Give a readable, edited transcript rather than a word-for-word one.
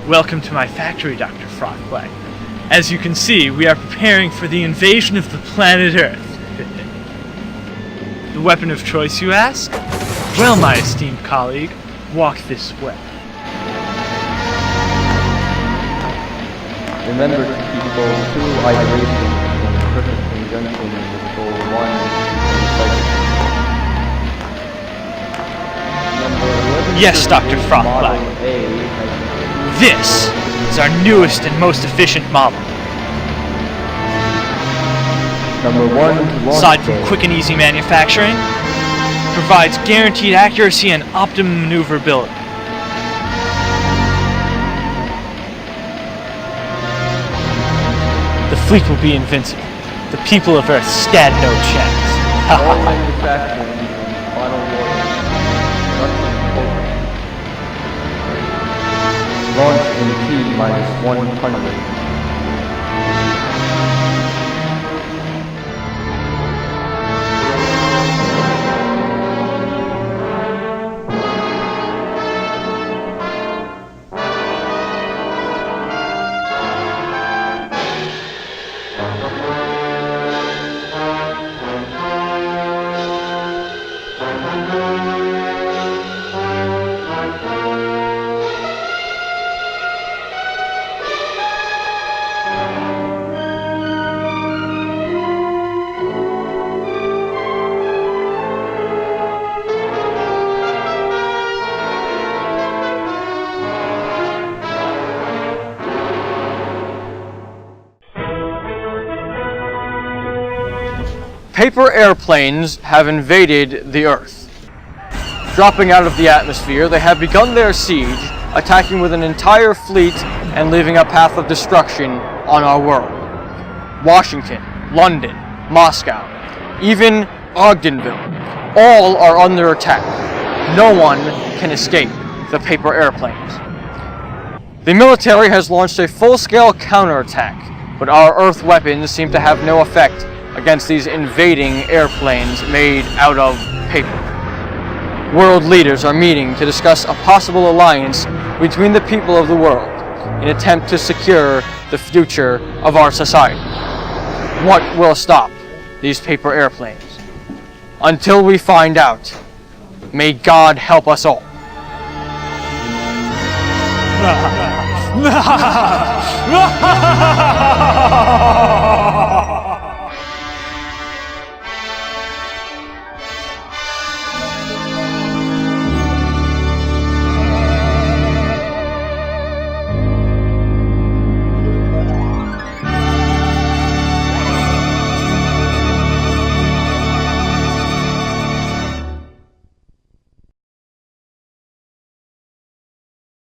Welcome to my factory, Dr. Frostbite. As you can see, we are preparing for the invasion of the planet Earth. The weapon of choice, you ask? Well, my esteemed colleague, walk this way. Remember to keep goal 2 hydration in perfect conjunction with goal 1 recycling. Yes, Dr. Frostbite. This is our newest and most efficient model. Number 1 Aside from quick and easy manufacturing, provides guaranteed accuracy and optimum maneuverability. The fleet will be invincible. The people of Earth stand no chance. All manufacturing and final order. Launch in T-100. Paper airplanes have invaded the Earth. Dropping out of the atmosphere, they have begun their siege, attacking with an entire fleet and leaving a path of destruction on our world. Washington, London, Moscow, even Ogdenville, all are under attack. No one can escape the paper airplanes. The military has launched a full-scale counterattack, but our Earth weapons seem to have no effect against these invading airplanes made out of paper. World leaders are meeting to discuss a possible alliance between the people of the world in an attempt to secure the future of our society. What will stop these paper airplanes? Until we find out, may God help us all.